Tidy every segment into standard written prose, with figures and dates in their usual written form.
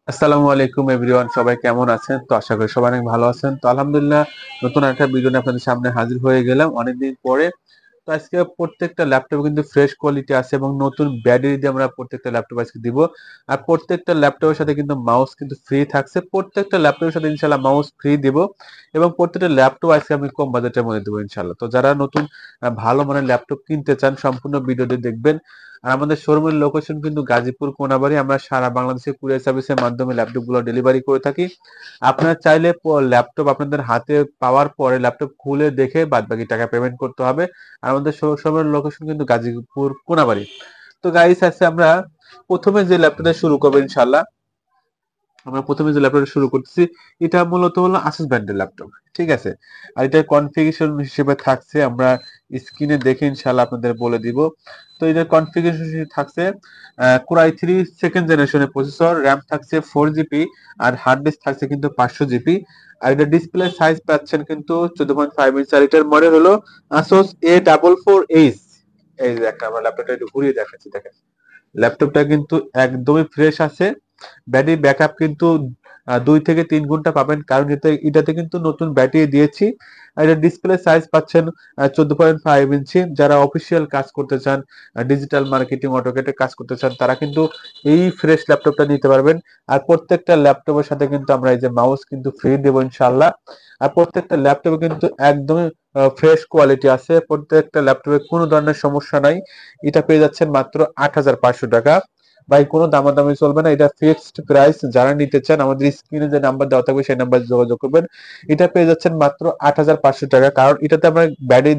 আসসালামু আলাইকুম এভরিওয়ান, সবাই কেমন আছেন? তো আশা করি সবাই অনেক ভালো আছেন। তো আলহামদুলিল্লাহ, নতুন একটা ভিডিও নিয়ে আপনাদের সামনে হাজির হয়ে গেলাম অনেকদিন পরে। তো আজকে প্রত্যেকটা ল্যাপটপে কিন্তু ফ্রেশ কোয়ালিটি আছে এবং নতুন ব্যাটারি দিয়ে আমরা প্রত্যেকটা ল্যাপটপ আজকে দিব। আর প্রত্যেকটা ল্যাপটপের সাথে কিন্তু মাউস কিন্তু ফ্রি থাকছে। প্রত্যেকটা ল্যাপটপের সাথে ইনশাআল্লাহ মাউস ফ্রি দিব এবং প্রত্যেকটা ল্যাপটপ আজকে আমি কম বাজেটের মধ্যে দেবো ইনশাআল্লাহ। তো যারা নতুন ভালো মানের ল্যাপটপ কিনতে চান সম্পূর্ণ ভিডিওটি দেখবেন। আর আমাদের শোরুমের লোকেশন কিন্তু গাজীপুর কোনাবাড়ী। আমরা সারা বাংলাদেশে কুরিয়ার সার্ভিসের মাধ্যমে ল্যাপটপ গুলো ডেলিভারি করে থাকি। আপনারা চাইলে ল্যাপটপ আপনাদের হাতে পাওয়ার পরে ল্যাপটপ খুলে দেখে বাদ বাকি টাকা পেমেন্ট করতে হবে। আর আমাদের শোরুমের লোকেশন কিন্তু গাজীপুর কোনাবাড়ী। তো গাইস, আছে আমরা প্রথমে যে ল্যাপটপটা শুরু করবো ইনশাল্লাহ। আমরা প্রথমে যে ল্যাপটপটা শুরু করতেছি, এটা মূলত হলো আসুস ব্র্যান্ডের ল্যাপটপ। ঠিক আছে। আর এটার কনফিগারেশন হিসেবে থাকছে, আমরা স্ক্রিনে দেখে ইনশাআল্লাহ আপনাদের বলে দিব। তো এটার কনফিগারেশন হিসেবে থাকছে কোর i3 সেকেন্ড জেনারেশনের প্রসেসর, র্যাম থাকছে 4 জিবি, আর হার্ড ডিস্ক থাকছে কিন্তু 500 জিবি। আর এটা ডিসপ্লে সাইজ পাচ্ছেন কিন্তু 14.5 ইঞ্চ। আর এটার মডেল হলো আসুস A44H। এই যে একটা আমরা ল্যাপটপটা একটু ঘুরিয়ে দেখাচ্ছি, দেখেন ল্যাপটপটা কিন্তু একদমই ফ্রেশ আছে। ব্যাটারি ব্যাকআপ কিন্তু 2 থেকে 3 ঘন্টা পাবেন, কারণ এটাতে কিন্তু নতুন ব্যাটারি দিয়েছি। আর এটা ডিসপ্লে সাইজ পাচ্ছেন 14.5 ইঞ্চি। যারা অফিসিয়াল কাজ করতে চান, ডিজিটাল মার্কেটিং অটোকেটে কাজ করতে চান, তারা কিন্তু এই ফ্রেশ ল্যাপটপটা নিতে পারবেন। আর প্রত্যেকটা ল্যাপটপের সাথে কিন্তু আমরা এই যে মাউস কিন্তু ফ্রি দেবো ইনশাল্লাহ। আর প্রত্যেকটা ল্যাপটপে কিন্তু একদমই ফ্রেশ কোয়ালিটি আছে, প্রত্যেকটা ল্যাপটপে কোনো ধরনের সমস্যা নাই। এটা পেয়ে যাচ্ছেন মাত্র 8,500 টাকা। ভাই কোনো দামাদামি চলবে না, এটা ফিক্সড প্রাইস। যারা নিতে চান আমাদের স্ক্রিনে যে নাম্বার দেওয়া থাকবে সেই নাম্বারে যোগাযোগ করবেন। এটা পেয়ে যাচ্ছেন মাত্র 8,500 টাকা, কারণ এটাতে আমরা ব্যাটারি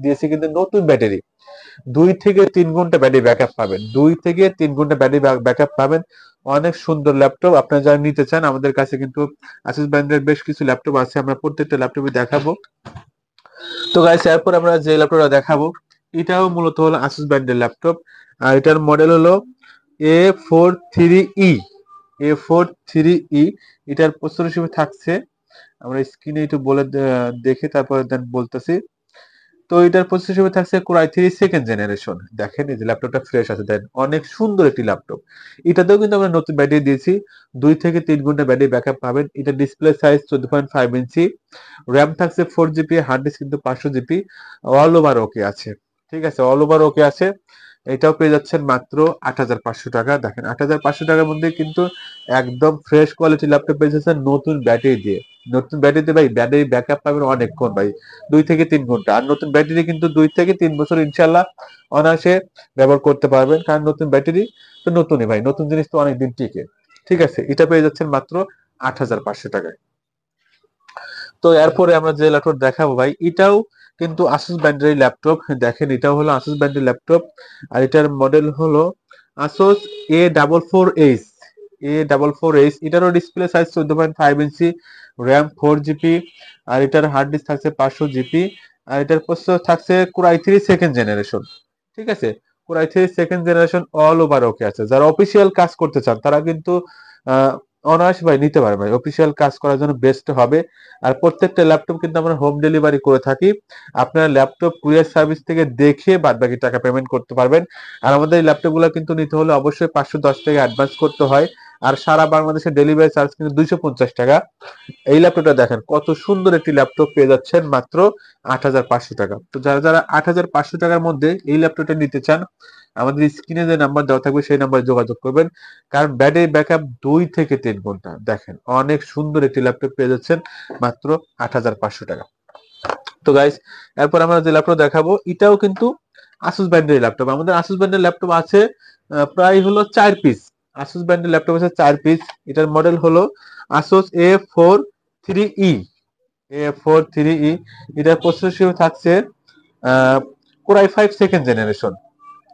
দিয়েছি কিন্তু নতুন ব্যাটারি। 2 থেকে 3 ঘন্টা ব্যাটারি ব্যাকআপ পাবেন, 2 থেকে 3 ঘন্টা ব্যাটারি ব্যাকআপ পাবেন। অনেক সুন্দর ল্যাপটপ। আপনারা যারা নিতে চান, আমাদের কাছে কিন্তু আসুস ব্র্যান্ডের বেশ কিছু ল্যাপটপ আছে, আমরা প্রত্যেকটা ল্যাপটপই দেখাবো। তো গাইস, এরপর আমরা যে ল্যাপটপটা দেখাবো, এটাও মূলত হলো আসুস ব্র্যান্ডের ল্যাপটপ। আর এটার মডেল হলো A43E। A43E। এটার প্রসেসর হিসেবে থাকছে, আমরা স্ক্রিনে একটু বলে দেখে তারপরে দেন বলতেছি। তো এটার প্রসেসর হিসেবে থাকছে কোর i3 সেকেন্ড জেনারেশন। দেখেন এই যে ল্যাপটপটা ফ্রেশ আছে, দেন অনেক সুন্দর একটি ল্যাপটপ। এটাতেও কিন্তু আমরা নতুন ব্যাটারি দিয়েছি, 2 থেকে 3 ঘন্টা ব্যাটারি ব্যাকআপ পাবেন। এটা ডিসপ্লে সাইজ 14.5 ইঞ্চি, র্যাম থাকছে 4 জিবি, হার্ড ডিস্ক কিন্তু 500 জিবি। অল ওভার ওকে আছে। ঠিক আছে, অল ওভার ওকে আছে। এটাও পেয়ে যাচ্ছেন মাত্র 8,500 টাকা। দেখেন 8,500 টাকার মধ্যে কিন্তু একদম ফ্রেশ কোয়ালিটি ল্যাপটপ পেয়ে যাচ্ছেন নতুন ব্যাটারি দিয়ে। নতুন ব্যাটারি দিয়ে ভাই ব্যাটারি ব্যাকআপ পাবেন অনেকক্ষণ ভাই, 2 থেকে 3 ঘন্টা। আর নতুন ব্যাটারি কিন্তু 2 থেকে 3 বছর ইনশাল্লাহ অনায়াসে ব্যবহার করতে পারবেন, কারণ নতুন ব্যাটারি তো নতুনই ভাই, নতুন জিনিস তো অনেকদিন টিকে। ঠিক আছে, এটা পেয়ে যাচ্ছেন মাত্র 8,500 টাকায়। তো এরপরে আমরা যে ল্যাপটপ দেখাবো ভাই, এটাও কিন্তু আসুস ব্র্যান্ডের ল্যাপটপ। দেখেন এটাও হলো আসুস ব্র্যান্ডের ল্যাপটপ। আর এটার মডেল হলো আসুস A44H। A44H, এটারও display size 14.5 inch, RAM 4 GB, আর এটার হার্ড ডিস্ক থাকছে 500 জিবি। আর এটার প্রসেসর থাকছে কোর i3 সেকেন্ড জেনারেশন। ঠিক আছে, core i3 second generation all over okay আছে। যারা অফিসিয়াল কাজ করতে চান তারা কিন্তু আহ অনায়াস ভাই নিতে পারে ভাই, অফিসিয়াল কাজ করার জন্য বেস্ট হবে। আর প্রত্যেকটা ল্যাপটপ কিন্তু আমরা হোম ডেলিভারি করে থাকি। আপনারা ল্যাপটপ কুরিয়ার সার্ভিস থেকে দেখে বাদ বাকি টাকা পেমেন্ট করতে পারবেন। আর আমাদের এই ল্যাপটপ গুলো কিন্তু নিতে হলে অবশ্যই 510 টাকা অ্যাডভান্স করতে হয়। আর সারা বাংলাদেশে ডেলিভারি চার্জ কিন্তু 250 টাকা। এই ল্যাপটপটা দেখেন কত সুন্দর একটি ল্যাপটপ পেয়ে যাচ্ছেন মাত্র 8,500 টাকা। তো যারা যারা 8,500 টাকার মধ্যে এই ল্যাপটপটা নিতে চান, আমাদের স্ক্রিনে যে নাম্বার দেওয়া থাকবে সেই নাম্বারে যোগাযোগ করবেন। কারণ ব্যাটারি ব্যাকআপ 2 থেকে 3 ঘন্টা। দেখেন অনেক সুন্দর একটি ল্যাপটপ পেয়ে যাচ্ছেন মাত্র 8,500 টাকা। তো গাইস, এরপর আমরা যে ল্যাপটপ দেখাবো, এটাও কিন্তু আসুস ব্র্যান্ডের ল্যাপটপ। আমাদের আসুস ব্র্যান্ডের ল্যাপটপ আছে প্রায় হলো 4 পিস। আসুস ব্র্যান্ডের ল্যাপটপ আছে 4 পিস। এটার মডেল হলো আসুস A43E। A43E। এটার প্রসেসর হিসেবে থাকছে কোর i5 সেকেন্ড জেনারেশন।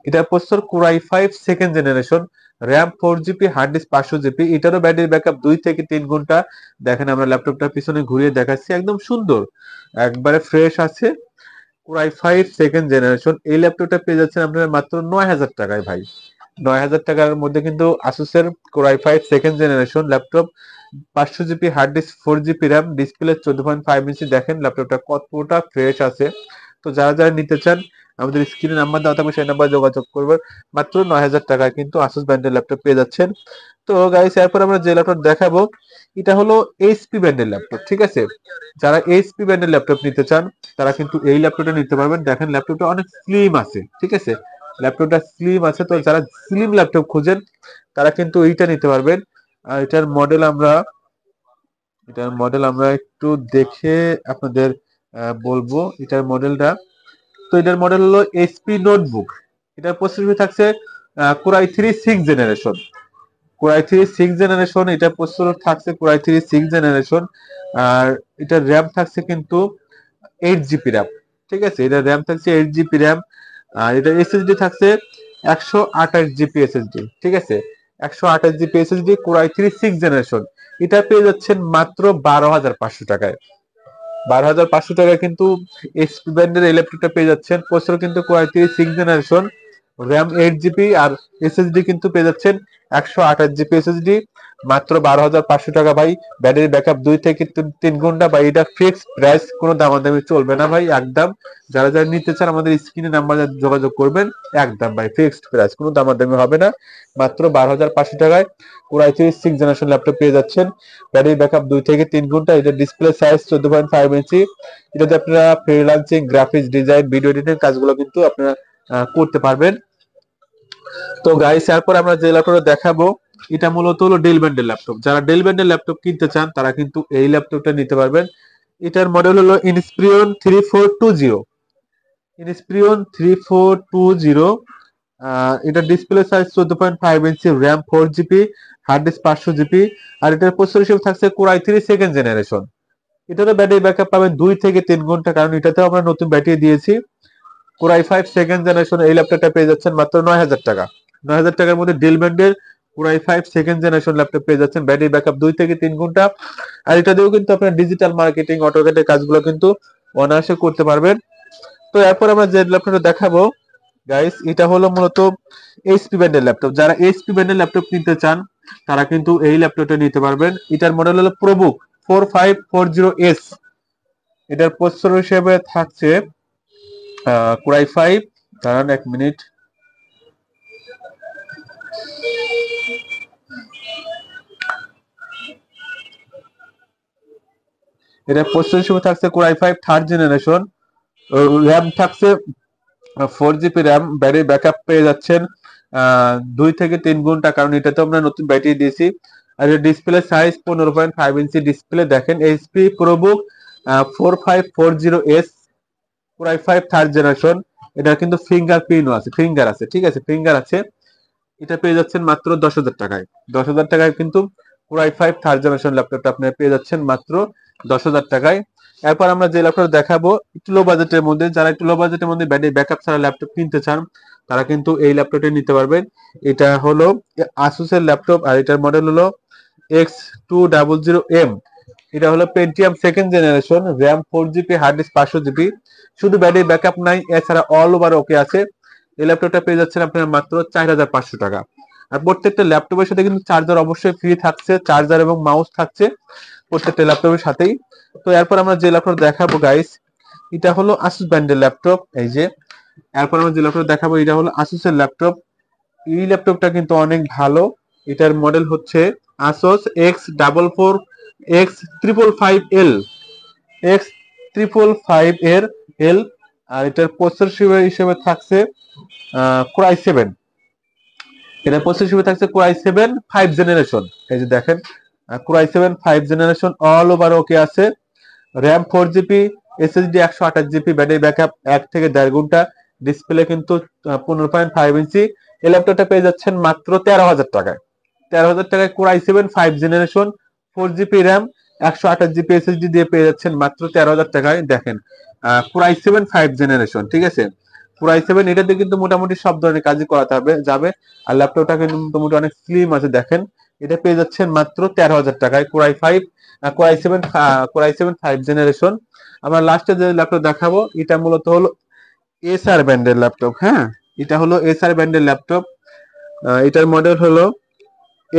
এটার processor core i5 second generation, RAM 4 GB, hard disk 500 GB. এটারও ব্যাটারি ব্যাকআপ 2 থেকে 3 ঘন্টা। দেখেন আমরা ল্যাপটপটা পিছনে ঘুরিয়ে দেখাচ্ছি, একদম সুন্দর, একবারে ফ্রেশ আছে। Core i5 second generation. এই ল্যাপটপটা পেয়ে যাচ্ছেন আপনারা মাত্র 9,000 টাকায় ভাই। 9,000 টাকার মধ্যে কিন্তু আসুসের core i5 second generation laptop, 500 GB hard disk, 4 GB RAM, display 14.5 inch. দেখেন ল্যাপটপটা কতটা ফ্রেশ আছে। তো যারা যারা নিতে চান আমাদের স্ক্রিনে নাম্বার দেওয়া থাকবে, সেই নাম্বার যোগাযোগ করবেন। মাত্র 9,000 টাকায় কিন্তু আসুস ব্র্যান্ডের ল্যাপটপ পেয়ে যাচ্ছেন। তো গাইস এরপর আমরা যে ল্যাপটপ দেখাবো এটা হলো এইচপি ব্র্যান্ডের ল্যাপটপ, ঠিক আছে। যারা এইচপি ব্র্যান্ডের ল্যাপটপ নিতে চান তারা কিন্তু এই ল্যাপটপটা নিতে পারবেন। দেখেন ল্যাপটপটা অনেক স্লিম আছে, ঠিক আছে, ল্যাপটপটা স্লিম আছে। তো যারা স্লিম ল্যাপটপ খুঁজেন তারা কিন্তু এইটা নিতে পারবেন। আর এটার মডেল আমরা একটু দেখে আপনাদের বলবো এটার মডেলটা। তো এটার মডেল হলো এইচপি নোটবুক। এটার প্রসেসর থাকছে কোরাই 3 6 জেনারেশন। এটা প্রসেসর থাকছে কোরাই 3 6 জেনারেশন। আর এটা র্যাম থাকছে কিন্তু 8 জিবি র্যাম, ঠিক আছে, এটা র্যাম থাকছে 8 জিবি র্যাম। আর এটা এসএসডি থাকছে 128 জিবি এসএসডি, ঠিক আছে, 128 জিবি এসএসডি কোরাই 3 6 জেনারেশন। এটা পেয়ে যাচ্ছেন মাত্র 12,500 টাকায়। 12,500 টাকায় কিন্তু এইচপি ব্র্যান্ডের এই ল্যাপটপটা পেয়ে যাচ্ছেন। প্রসেসর কিন্তু কোরাই 3 6 জেনারেশন, র্যাম 8 জিবি, আর এসএসডি কিন্তু পেয়ে যাচ্ছেন 128 জিবি এসএসডি, মাত্র 12,500 টাকা ভাই। ব্যাটারি ব্যাকআপ 2 থেকে 3 ঘন্টা ভাই। এটা ফিক্সড প্রাইস, কোনো দামাদামি চলবে না ভাই, একদম। যারা যারা নিতে চান আমাদের স্ক্রিনে নাম্বার যোগাযোগ করবেন, একদম ভাই ফিক্সড প্রাইস, কোনো দামাদামি হবে না। মাত্র 12,500 টাকায় কোরাই 3 6 জেনারেশন ল্যাপটপ পেয়ে যাচ্ছেন। ব্যাটারি ব্যাকআপ 2 থেকে 3 ঘন্টা। এটা ডিসপ্লে সাইজ 14.5 ইঞ্চি। এটাতে আপনারা freelancing, graphics design, video editing কাজগুলো কিন্তু আপনারা করতে পারবেন। তো গাইস এরপর আমরা যে ল্যাপটপটা দেখাবো এটা মূলত হলো ডেল ব্র্যান্ডের ল্যাপটপ। যারা ডেল ব্র্যান্ডের ল্যাপটপ কিনতে চান তারা কিন্তু এই ল্যাপটপটা নিতে পারবেন। এটার মডেল হলো ইনস্পিরিয়ন 3420। এটা display size 14.5 inch, RAM 4 GB, hard disk 500 GB. আর এটার প্রসেসর হিসেবে থাকছে কোরাই 3 সেকেন্ড জেনারেশন। এটারও ব্যাটারি ব্যাকআপ পাবেন 2 থেকে 3 ঘন্টা, কারণ এটাতেও আমরা নতুন ব্যাটারি দিয়েছি। কোরাই 5 সেকেন্ড জেনারেশন এই ল্যাপটপটা পেয়ে যাচ্ছেন মাত্র 9,000 টাকা। 9,000 টাকার মধ্যে ডেল ব্র্যান্ডের কোরাই 5 সেকেন্ড জেনারেশন ল্যাপটপ পেয়ে যাচ্ছেন। ব্যাটারি ব্যাকআপ 2 থেকে 3 ঘন্টা। আর এটা দিয়েও কিন্তু আপনার ডিজিটাল মার্কেটিং, অটোক্যাডের কাজগুলো কিন্তু অনায়াসে করতে পারবেন। তো এরপর আমরা যে ল্যাপটপটা দেখাবো গাইস এটা হলো মূলত এইচপি ব্র্যান্ডের ল্যাপটপ। যারা এইচপি ব্র্যান্ডের ল্যাপটপ কিনতে চান তারা কিন্তু এই ল্যাপটপটা নিতে পারবেন। এটার মডেল হলো প্রবুক 4540S। এটার প্রসেসর হিসেবে থাকছে কোরাই 5, দাঁড়ান 1 মিনিট, এটা প্রসেসর হিসেবে থাকছে কোরাই 5 3rd জেনারেশন। র্যাম থাকছে 4 জিবি র্যাম। ব্যাটারি ব্যাকআপ পেয়ে যাচ্ছেন 2 থেকে 3 ঘন্টা, কারণ এটাতে আমরা নতুন ব্যাটারি দিয়েছি। আর এর ডিসপ্লে সাইজ 15.5 ইঞ্চি ডিসপ্লে। দেখেন HP ProBook 4540S core i 5 3rd generation. এটা কিন্তু ফিঙ্গার আছে, ঠিক আছে, ফিঙ্গার আছে। এটা পেয়ে যাচ্ছেন মাত্র 10,000 টাকায়। 10,000 টাকায় কিন্তু কোরাই 5 3rd জেনারেশন ল্যাপটপটা আপনি পেয়ে যাচ্ছেন মাত্র 10,000 টাকায়। এরপর আমরা যে ল্যাপটপ দেখাবো একটু লো বাজেটের মধ্যে, যারা একটু লো বাজেটের মধ্যে ব্যাটারি ব্যাকআপ ছাড়া ল্যাপটপ কিনতে চান তারা কিন্তু এই ল্যাপটপটি নিতে পারবেন। এটা হলো আসুসের ল্যাপটপ, আর এটার মডেল হলো X200M। এটা হলো Pentium 2nd generation, RAM 4 GB, hard disk 500 GB. শুধু ব্যাটারি ব্যাকআপ নাই, এছাড়া অল ওভার ওকে আছে। এই ল্যাপটপটা পেয়ে যাচ্ছেন আপনার মাত্র 4,500 টাকা। আর প্রত্যেকটা ল্যাপটপের সাথে কিন্তু চার্জার অবশ্যই ফ্রি থাকছে, চার্জার এবং মাউস থাকছে প্রত্যেকটা ল্যাপটপের সাথেই। তো এরপর আমরা যে ল্যাপটপ দেখাবো গাইস এটা হলো আসুস ব্র্যান্ডের ল্যাপটপ। এই যে এরপর আমরা যে ল্যাপটপ দেখাবো এটা হলো আসুসের ল্যাপটপ। এই ল্যাপটপটা কিন্তু অনেক ভালো। এটার মডেল হচ্ছে আসুস X445L, X555L। আর এটার প্রসেসর হিসেবে থাকছে কোরাই 7। এটার প্রসেসর হিসেবে থাকছে কোরাই 7 5 জেনারেশন। এই যে দেখেন core i 7 5 generation, all over okay আছে। RAM 4 GB, SSD 128 GB, battery backup 1 থেকে 1.5 ঘন্টা। ডিসপ্লে কিন্তু 15.5 ইঞ্চি। এই ল্যাপটপটা পেয়ে যাচ্ছেন মাত্র 13,000 টাকায়। 13,000 টাকায় core i 7 5 generation, 4 GB RAM, 128 GB SSD দিয়ে পেয়ে যাচ্ছেন মাত্র 13,000 টাকায়। দেখেন কোরাই 7 5 জেনারেশন, ঠিক আছে। কোরাই 7 এটাতে কিন্তু মোটামুটি সব ধরনের কাজই করাতে হবে যাবে। আর ল্যাপটপটা কিন্তু মোটামুটি অনেক স্লিম আছে। দেখেন এটা পেয়ে যাচ্ছেন মাত্র 13,000 টাকায় কোরাই 7 5 জেনারেশন। আমরা লাস্টে যে ল্যাপটপ দেখাবো এটা মূলত হলো এসআর ব্র্যান্ডের ল্যাপটপ। হ্যাঁ, এটা হলো এসআর ব্র্যান্ডের ল্যাপটপ। এটার মডেল হলো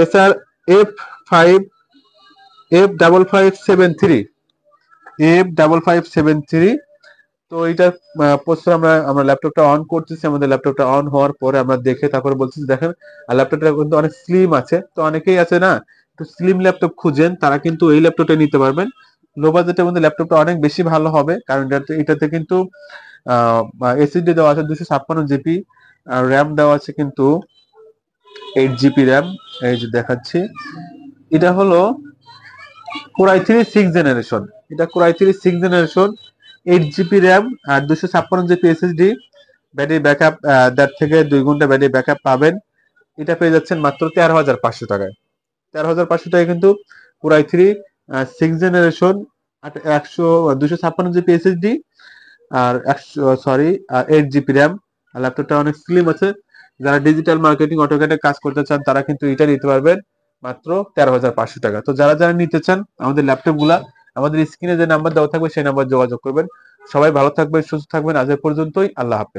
এসআর F5573। তো এইটার প্রসেসর আমরা ল্যাপটপটা অন করতেছি, আমাদের ল্যাপটপটা অন হওয়ার পরে আমরা দেখে তারপরে বলতেছি দেখেন ল্যাপটপটা কিন্তু অনেক স্লিম আছে। তো অনেকেই আছে না একটু স্লিম ল্যাপটপ খুঁজেন, তারা কিন্তু এই ল্যাপটপটা নিতে পারবেন। লো বাজেটের মধ্যে ল্যাপটপটা অনেক বেশি ভালো হবে, কারণ এটাতে কিন্তু এসএসডি দেওয়া আছে 256 জিবি, আর র্যাম দেওয়া আছে কিন্তু 8 জিবি র্যাম। এই যে দেখাচ্ছি, এটা হলো কোর i3 6 জেনারেশন। এটা core i3 6 generation, 8 GB RAM আর 256 জিবি এসএসডি। ব্যাটারি ব্যাকআপ 1.5 থেকে 2 ঘন্টা ব্যাটারি ব্যাকআপ পাবেন। এটা পেয়ে যাচ্ছেন মাত্র 13,500 টাকায়। 13,500 টাকায় কিন্তু core i3 6 generation 256 GB SSD আর 8 জিবি র্যাম। ল্যাপটপটা অনেক স্লিম আছে। যারা ডিজিটাল মার্কেটিং অটোক্যাডে কাজ করতে চান তারা কিন্তু এটা নিতে পারবেন মাত্র 13,500 টাকা। তো যারা যারা নিতে চান আমাদের ল্যাপটপ গুলা, আমাদের স্ক্রিনে যে নাম্বার দেওয়া থাকবে সেই নাম্বার যোগাযোগ করবেন। সবাই ভালো থাকবেন, সুস্থ থাকবেন। আজ এ পর্যন্তই, আল্লাহ হাফেজ।